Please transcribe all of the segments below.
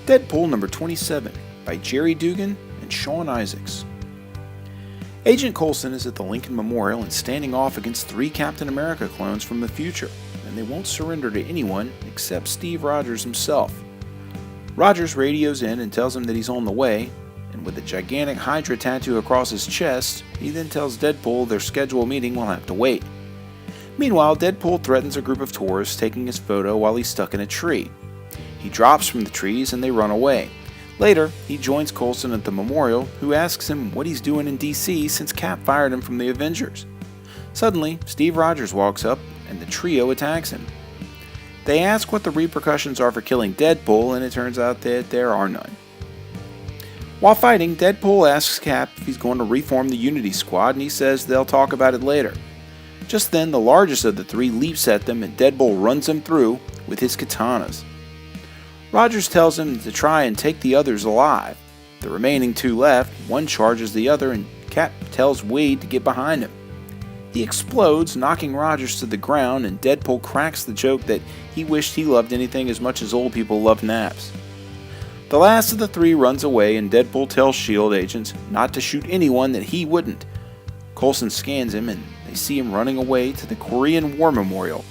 Deadpool number 27 by Gerry Duggan and Sean Izaakse. Agent Coulson is at the Lincoln Memorial and standing off against 3 Captain America clones from the future, and they won't surrender to anyone except Steve Rogers himself. Rogers radios in and tells him that he's on the way, and with a gigantic Hydra tattoo across his chest, he then tells Deadpool their scheduled meeting will have to wait. Meanwhile, Deadpool threatens a group of tourists taking his photo while he's stuck in a tree. He drops from the trees and they run away. Later, he joins Coulson at the memorial, who asks him what he's doing in DC since Cap fired him from the Avengers. Suddenly, Steve Rogers walks up and the trio attacks him. They ask what the repercussions are for killing Deadpool, and it turns out that there are none. While fighting, Deadpool asks Cap if he's going to reform the Unity Squad, and he says they'll talk about it later. Just then, the largest of the 3 leaps at them and Deadpool runs him through with his katanas. Rogers tells him to try and take the others alive. The remaining 2 left, one charges the other, and Cap tells Wade to get behind him. He explodes, knocking Rogers to the ground, and Deadpool cracks the joke that he wished he loved anything as much as old people love naps. The last of the 3 runs away, and Deadpool tells S.H.I.E.L.D. agents not to shoot anyone that he wouldn't. Coulson scans him, and they see him running away to the Korean War Memorial.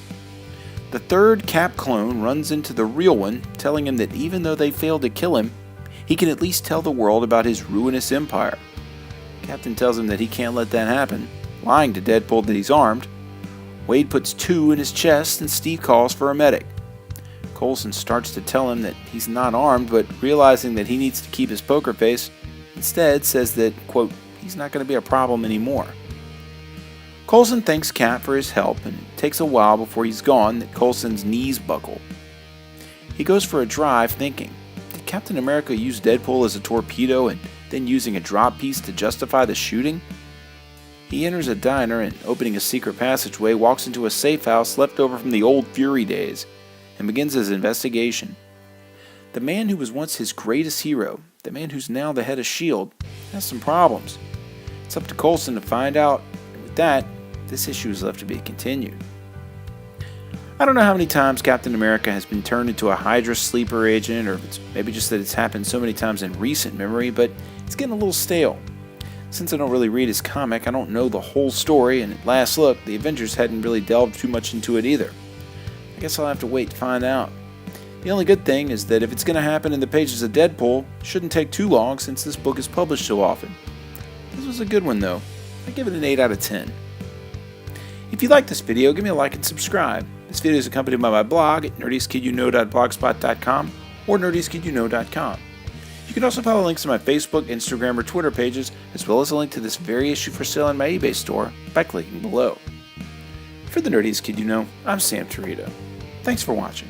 The 3rd Cap clone runs into the real one, telling him that even though they failed to kill him, he can at least tell the world about his ruinous empire. Captain tells him that he can't let that happen, lying to Deadpool that he's armed. Wade puts 2 in his chest and Steve calls for a medic. Coulson starts to tell him that he's not armed, but realizing that he needs to keep his poker face, instead says that, quote, he's not going to be a problem anymore. Coulson thanks Cap for his help, and it takes a while before he's gone that Coulson's knees buckle. He goes for a drive thinking, did Captain America use Deadpool as a torpedo and then using a drop piece to justify the shooting? He enters a diner and, opening a secret passageway, walks into a safe house left over from the old Fury days and begins his investigation. The man who was once his greatest hero, the man who's now the head of S.H.I.E.L.D., has some problems. It's up to Coulson to find out, and with that, this issue is left to be continued. I don't know how many times Captain America has been turned into a Hydra sleeper agent, or if it's maybe just that it's happened so many times in recent memory, but it's getting a little stale. Since I don't really read his comic, I don't know the whole story, and at last look, the Avengers hadn't really delved too much into it either. I guess I'll have to wait to find out. The only good thing is that if it's going to happen in the pages of Deadpool, it shouldn't take too long since this book is published so often. This was a good one though. I give it an 8 out of 10. If you like this video, give me a like and subscribe. This video is accompanied by my blog at nerdieastkidyouknow.blogspot.com or nerdieastkidyouknow.com. You can also follow links to my Facebook, Instagram, or Twitter pages, as well as a link to this very issue for sale in my eBay store by clicking below. For the Nerdiest Kid You Know, I'm Sam Torito. Thanks for watching.